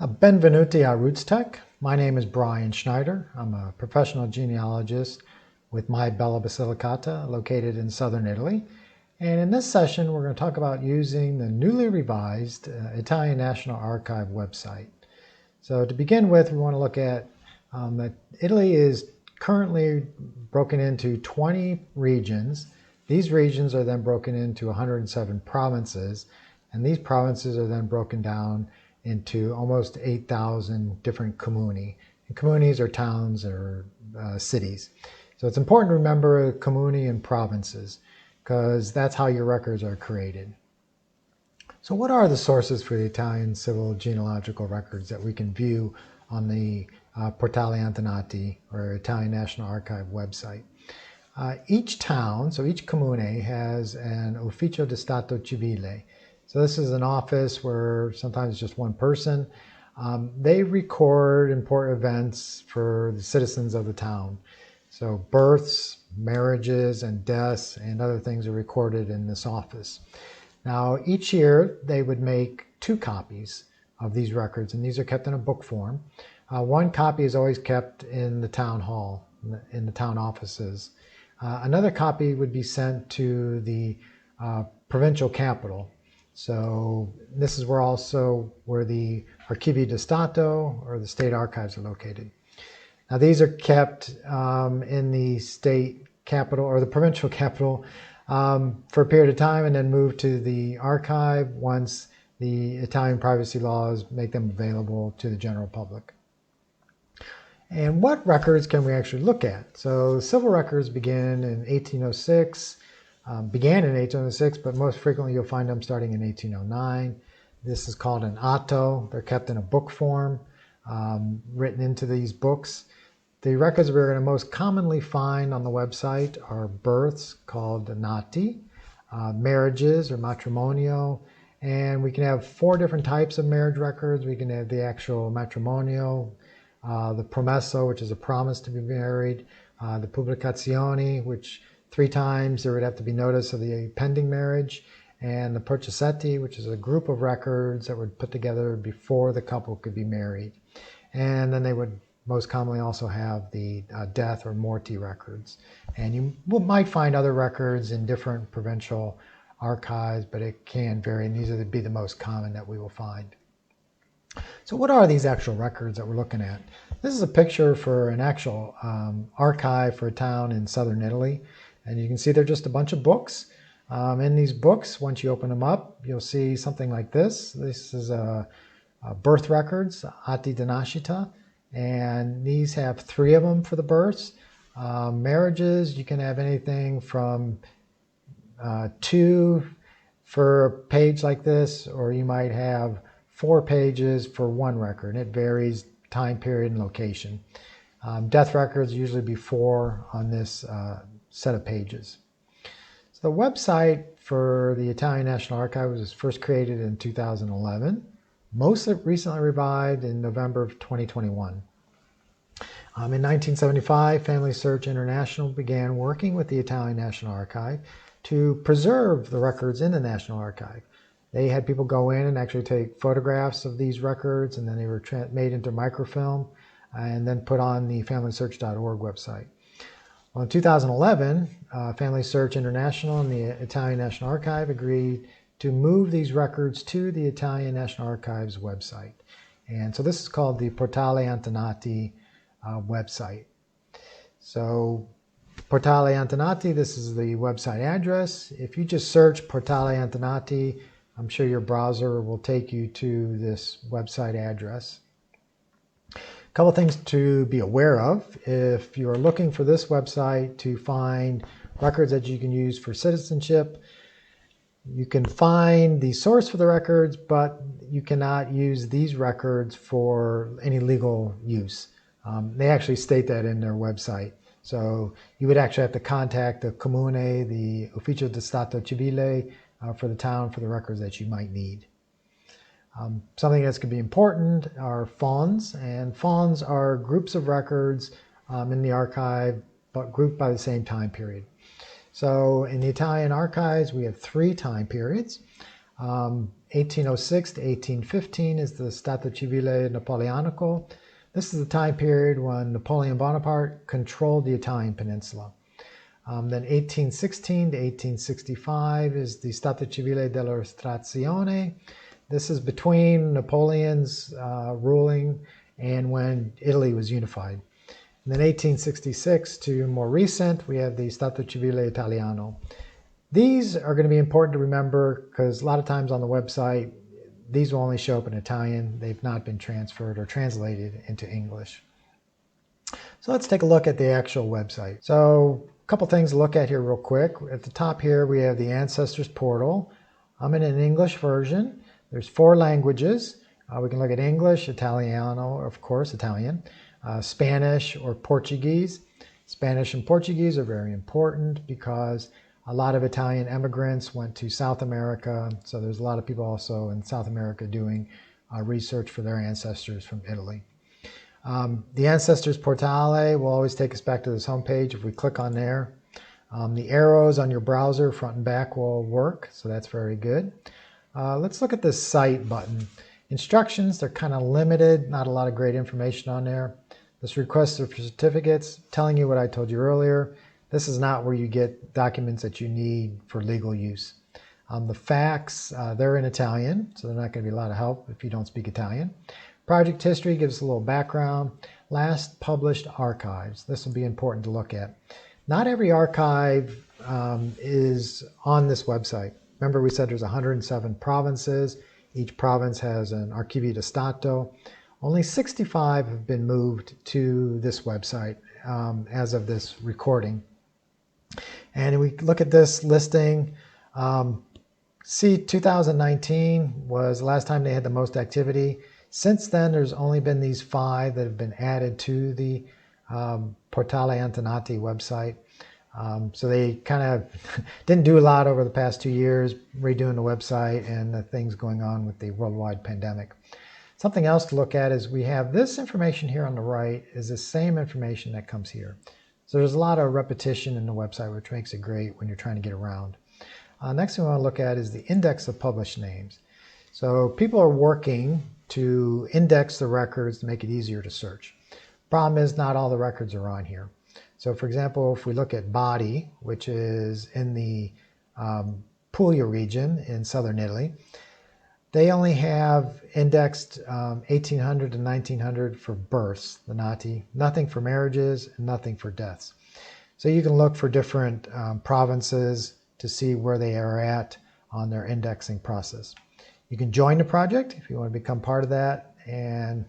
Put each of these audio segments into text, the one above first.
Benvenuti a RootsTech. My name is Brian Schneider. I'm a professional genealogist with My Bella Basilicata, located in southern Italy. And in this session, we're going to talk about using the newly revised Italian National Archive website. So to begin with, we want to look at that Italy is currently broken into 20 regions. These regions are then broken into 107 provinces, and these provinces are then broken down into almost 8,000 different comuni. And comunis are towns or cities. So it's important to remember comuni and provinces because that's how your records are created. So what are the sources for the Italian civil genealogical records that we can view on the Portale Antenati or Italian National Archive website? Each town, so each comune, has an Ufficio di Stato Civile. So this is an office where sometimes just one person. They record important events for the citizens of the town. So births, marriages, and deaths, and other things are recorded in this office. Now, each year they would make 2 copies of these records, and these are kept in a book form. One copy is always kept in the town hall, in the town offices. Another copy would be sent to the provincial capital. So this is where the Archivio di Stato or the state archives are located. Now these are kept in the state capital or the provincial capital for a period of time and then moved to the archive once the Italian privacy laws make them available to the general public. And what records can we actually look at? So civil records began in 1806, but most frequently you'll find them starting in 1809. This is called an atto. They're kept in a book form, written into these books. The records we're going to most commonly find on the website are births, called nati, marriages or matrimonio, and we can have 4 different types of marriage records. We can have the actual matrimonio, the promesso, which is a promise to be married, the pubblicazioni, which 3 times there would have to be notice of the pending marriage, and the processetti, which is a group of records that were put together before the couple could be married. And then they would most commonly also have the death or morti records. And you might find other records in different provincial archives, but it can vary, and these would be the most common that we will find. So what are these actual records that we're looking at? This is a picture for an actual archive for a town in southern Italy. And you can see they're just a bunch of books. In these books, once you open them up, you'll see something like this. This is birth records, atti di nascita. And these have 3 of them for the births. Marriages, you can have anything from 2 for a page like this, or you might have 4 pages for 1 record. It varies time period and location. Death records usually be 4 on this set of pages. So the website for the Italian National Archive was first created in 2011, most recently revived in November of 2021. In 1975, Family Search International began working with the Italian National Archive to preserve the records in the National Archive. They had people go in and actually take photographs of these records, and then they were made into microfilm and then put on the FamilySearch.org website. Well, in 2011, Family Search International and the Italian National Archive agreed to move these records to the Italian National Archives website. And so this is called the Portale Antenati website. So Portale Antenati, this is the website address. If you just search Portale Antenati, I'm sure your browser will take you to this website address. A couple things to be aware of. If you're looking for this website to find records that you can use for citizenship, you can find the source for the records, but you cannot use these records for any legal use. They actually state that in their website. So you would actually have to contact the comune, the Ufficio di Stato Civile, for the town for the records that you might need. Something that's going to be important are fonds, and fonds are groups of records in the archive, but grouped by the same time period. So in the Italian archives, we have 3 time periods. 1806 to 1815 is the Stato Civile Napoleonico. This is the time period when Napoleon Bonaparte controlled the Italian peninsula. Then 1816 to 1865 is the Stato Civile dell'Illustrazione. This is between Napoleon's ruling and when Italy was unified. And then 1866 to more recent, we have the Stato Civile Italiano. These are going to be important to remember because a lot of times on the website, these will only show up in Italian. They've not been transferred or translated into English. So let's take a look at the actual website. So a couple things to look at here real quick. At the top here, we have the Ancestors portal. I'm in an English version. There's 4 languages. We can look at English, Italiano, of course, Italian, Spanish or Portuguese. Spanish and Portuguese are very important because a lot of Italian immigrants went to South America, so there's a lot of people also in South America doing research for their ancestors from Italy. The Ancestors Portale will always take us back to this homepage if we click on there. The arrows on your browser, front and back, will work, so that's very good. Let's look at this Cite button. Instructions, they're kind of limited, not a lot of great information on there. This Request for Certificates, telling you what I told you earlier. This is not where you get documents that you need for legal use. The facts, they're in Italian, so they're not going to be a lot of help if you don't speak Italian. Project history gives us a little background. Last published archives. This will be important to look at. Not every archive is on this website. Remember we said there's 107 provinces. Each province has an Archivio di Stato. Only 65 have been moved to this website as of this recording. And we look at this listing. See, 2019 was the last time they had the most activity. Since then, there's only been these 5 that have been added to the Portale Antenati website. So they kind of didn't do a lot over the past 2 years, redoing the website and the things going on with the worldwide pandemic. Something else to look at is we have this information here on the right is the same information that comes here. So there's a lot of repetition in the website, which makes it great when you're trying to get around. Next thing we want to look at is the index of published names. So people are working to index the records to make it easier to search. Problem is not all the records are on here. So for example, if we look at Bari, which is in the Puglia region in southern Italy, they only have indexed 1800 to 1900 for births, the nati, nothing for marriages, and nothing for deaths. So you can look for different provinces to see where they are at on their indexing process. You can join the project if you want to become part of that, and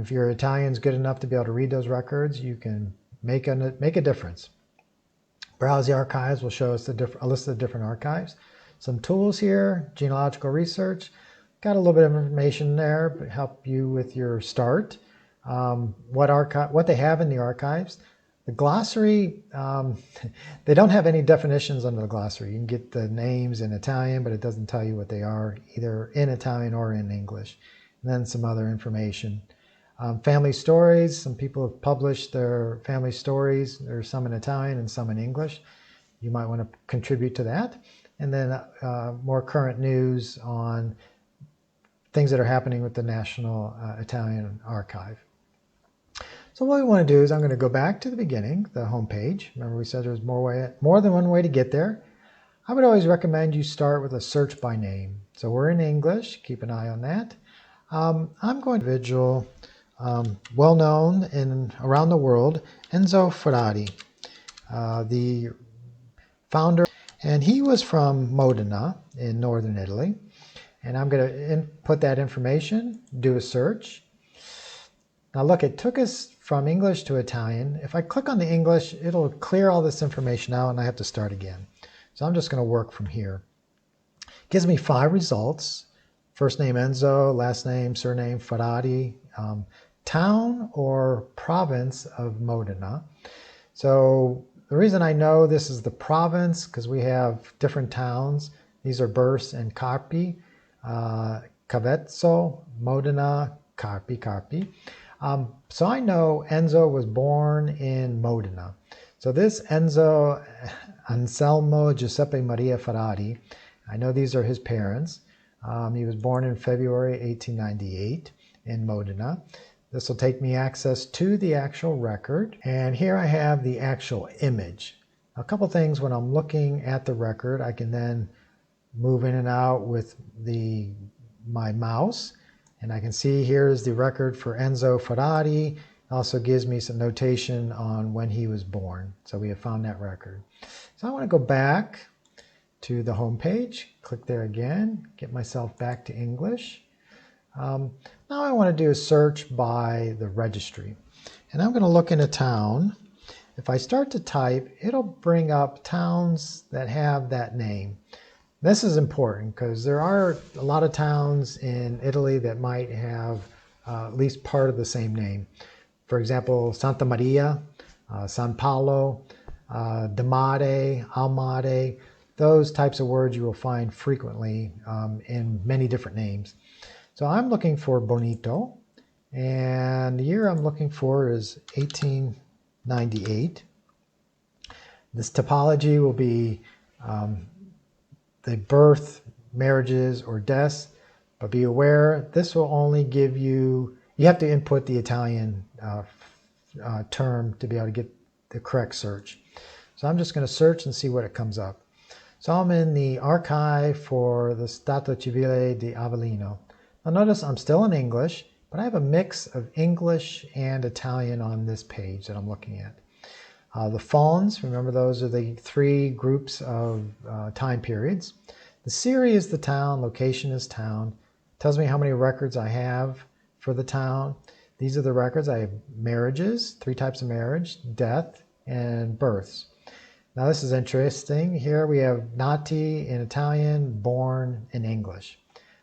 if your Italian's good enough to be able to read those records, you can make a difference. Browse the archives will show us a list of different archives. Some tools here, genealogical research. Got a little bit of information there to help you with your start. What they have in the archives. The glossary, they don't have any definitions under the glossary. You can get the names in Italian, but it doesn't tell you what they are, either in Italian or in English. And then some other information. Family stories, some people have published their family stories. There's some in Italian and some in English. You might want to contribute to that. And then more current news on things that are happening with the National Italian Archive. So what we want to do is I'm going to go back to the beginning, the home page. Remember we said there's more than one way to get there. I would always recommend you start with a search by name. So we're in English, keep an eye on that. I'm going to individual, well known around the world, Enzo Ferrari, the founder, and he was from Modena in northern Italy. And I'm going to input that information, do a search. Now look, it took us from English to Italian. If I click on the English, it'll clear all this information out and I have to start again. So I'm just going to work from here. It gives me 5 results. First name Enzo, last name, surname Ferrari, town or province of Modena. So the reason I know this is the province, because we have different towns. These are Burse and Carpi, Cavezzo, Modena, Carpi. So I know Enzo was born in Modena. So this Enzo Anselmo Giuseppe Maria Ferrari, I know these are his parents. He was born in February 1898 in Modena. This will take me access to the actual record. And here I have the actual image. A couple things when I'm looking at the record, I can then move in and out with my mouse. And I can see here's the record for Enzo Ferrari. It also gives me some notation on when he was born. So we have found that record. So I want to go back to the home page, click there again, get myself back to English. Now I want to do a search by the registry. And I'm going to look in a town. If I start to type, it'll bring up towns that have that name. This is important because there are a lot of towns in Italy that might have at least part of the same name. For example, Santa Maria, San Paolo, Damade, Almade. Those types of words you will find frequently in many different names. So I'm looking for Bonito, and the year I'm looking for is 1898. This typology will be the birth, marriages, or deaths, but be aware this will only give you have to input the Italian term to be able to get the correct search. So I'm just going to search and see what it comes up. So I'm in the archive for the Stato Civile di Avellino. Now notice I'm still in English, but I have a mix of English and Italian on this page that I'm looking at. The Fonds, remember those are the three groups of time periods. The Serie is the town, location is town. It tells me how many records I have for the town. These are the records. I have marriages, 3 types of marriage, death, and births. Now this is interesting. Here we have nati in Italian, born in English.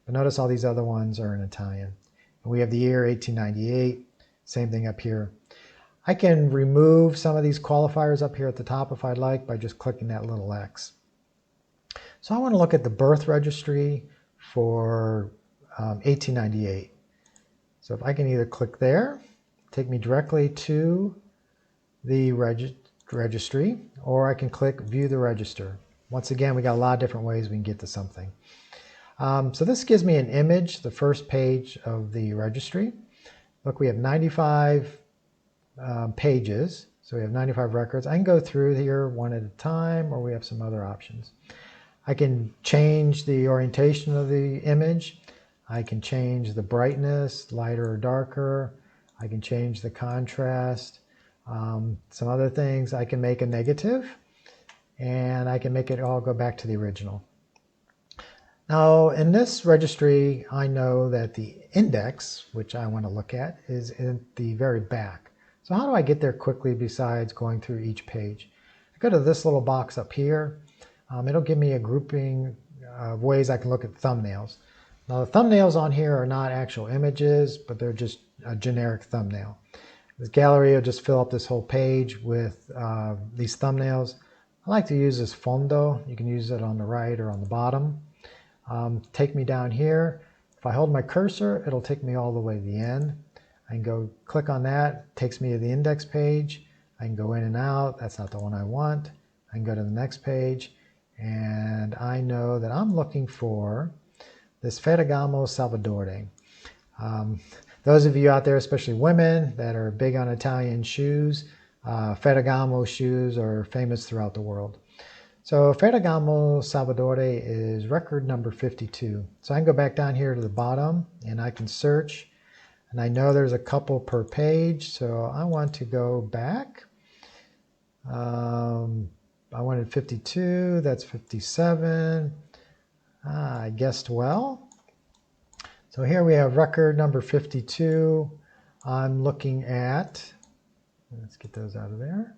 But notice all these other ones are in Italian. And we have the year 1898, same thing up here. I can remove some of these qualifiers up here at the top if I'd like by just clicking that little X. So I want to look at the birth registry for 1898. So if I can either click there, take me directly to the registry, or I can click view the register. Once again, we got a lot of different ways we can get to something. So this gives me an image, the first page of the registry. Look, we have 95 pages, so we have 95 records. I can go through here one at a time, or we have some other options. I can change the orientation of the image. I can change the brightness, lighter or darker. I can change the contrast. Some other things, I can make a negative, and I can make it all go back to the original. Now in this registry, I know that the index, which I want to look at, is in the very back. So how do I get there quickly besides going through each page? I go to this little box up here. It'll give me a grouping of ways I can look at thumbnails. Now the thumbnails on here are not actual images, but they're just a generic thumbnail. This gallery will just fill up this whole page with these thumbnails. I like to use this fondo. You can use it on the right or on the bottom. Take me down here. If I hold my cursor, it'll take me all the way to the end. I can go click on that, it takes me to the index page. I can go in and out. That's not the one I want. I can go to the next page, and I know that I'm looking for this Ferragamo Salvadore. Those of you out there, especially women, that are big on Italian shoes, Ferragamo shoes are famous throughout the world. So Ferragamo Salvadore is record number 52. So I can go back down here to the bottom and I can search, and I know there's a couple per page, so I want to go back. I wanted 52, that's 57. I guessed well. So here we have record number 52. I'm looking at, let's get those out of there.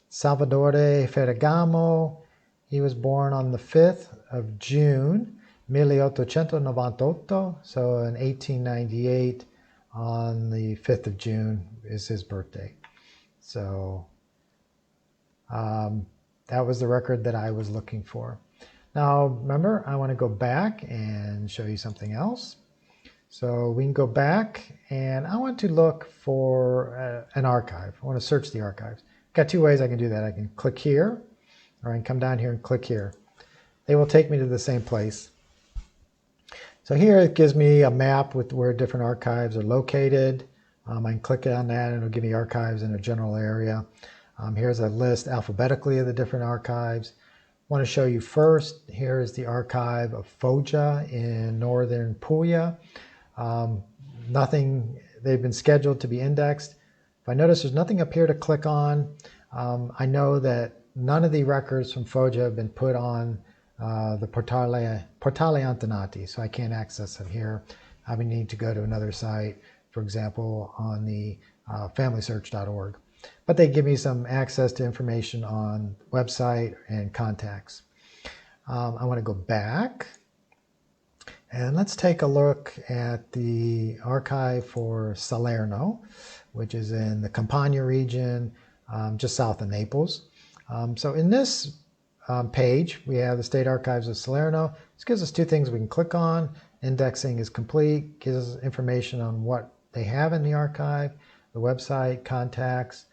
Salvatore Ferragamo. He was born on the 5th of June, 1898. So in 1898, on the 5th of June is his birthday. So that was the record that I was looking for. Now remember, I want to go back and show you something else. So we can go back, and I want to look for an archive. I want to search the archives. Got 2 ways I can do that. I can click here, or I can come down here and click here. They will take me to the same place. So here it gives me a map with where different archives are located. I can click on that and it'll give me archives in a general area. Here's a list alphabetically of the different archives. I want to show you first, here is the archive of Foggia in northern Puglia. They've been scheduled to be indexed. If I notice there's nothing up here to click on, I know that none of the records from Foggia have been put on the Portale Antenati, so I can't access them here. I would need to go to another site, for example, on the familysearch.org. But they give me some access to information on website and contacts. I want to go back and let's take a look at the archive for Salerno, which is in the Campania region, just south of Naples. So in this page, we have the State Archives of Salerno. This gives us two things we can click on. Indexing is complete, gives us information on what they have in the archive, the website, contacts.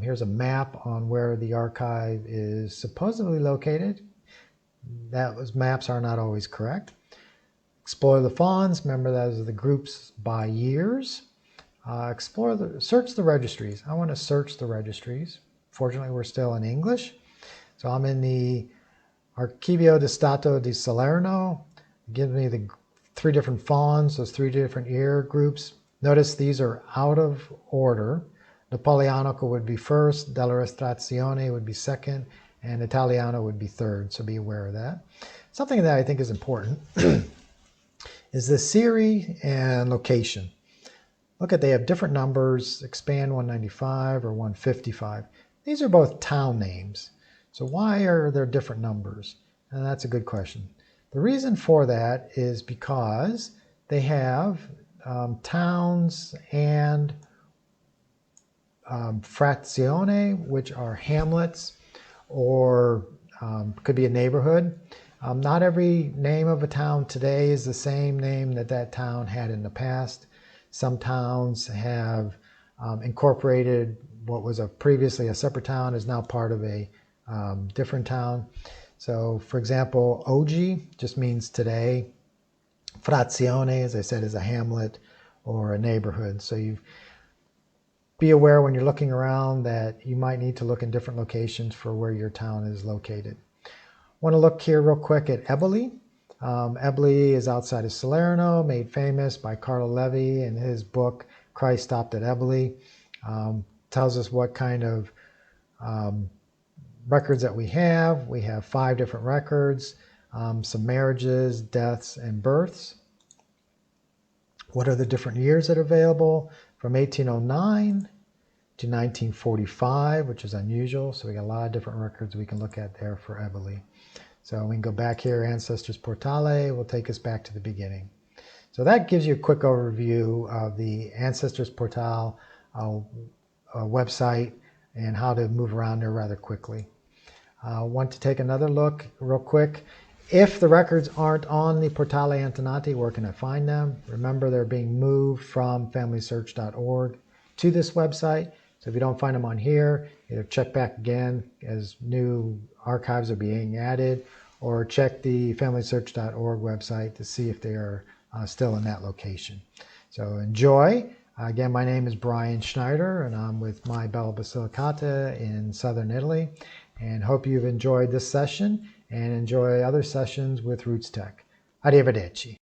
Here's a map on where the archive is supposedly located. Those maps are not always correct. Explore the fonds. Remember, those are the groups by years. Search the registries. I want to search the registries. Fortunately, we're still in English. So I'm in the Archivio di Stato di Salerno. It gives me the three different fonds, those three different year groups. Notice these are out of order. Napoleonico would be first, della Restaurazione would be second, and Italiano would be third, so be aware of that. Something that I think is important is the series and location. Look at, they have different numbers, expand 195 or 155. These are both town names. So why are there different numbers? And that's a good question. The reason for that is because they have towns and frazione, which are hamlets, or could be a neighborhood. Not every name of a town today is the same name that that town had in the past. Some towns have incorporated what was previously a separate town is now part of a different town. So for example, Oggi just means today. Frazione, as I said, is a hamlet or a neighborhood. So be aware when you're looking around that you might need to look in different locations for where your town is located. Want to look here real quick at Eboli. Eboli is outside of Salerno, made famous by Carlo Levi in his book, Christ Stopped at Eboli. Tells us what kind of records that we have. We have 5 different records, some marriages, deaths, and births. What are the different years that are available? From 1809 to 1945, which is unusual. So we got a lot of different records we can look at there for Eboli. So we can go back here, Ancestors Portale will take us back to the beginning. So that gives you a quick overview of the Ancestors Portal website and how to move around there rather quickly. Want to take another look real quick. If the records aren't on the Portale Antenati, where can I find them? Remember, they're being moved from familysearch.org to this website. So if you don't find them on here, either check back again as new archives are being added, or check the familysearch.org website to see if they are still in that location. So enjoy. Again, my name is Brian Schneider, and I'm with My Bella Basilicata in southern Italy. And hope you've enjoyed this session and enjoy other sessions with RootsTech. Arrivederci.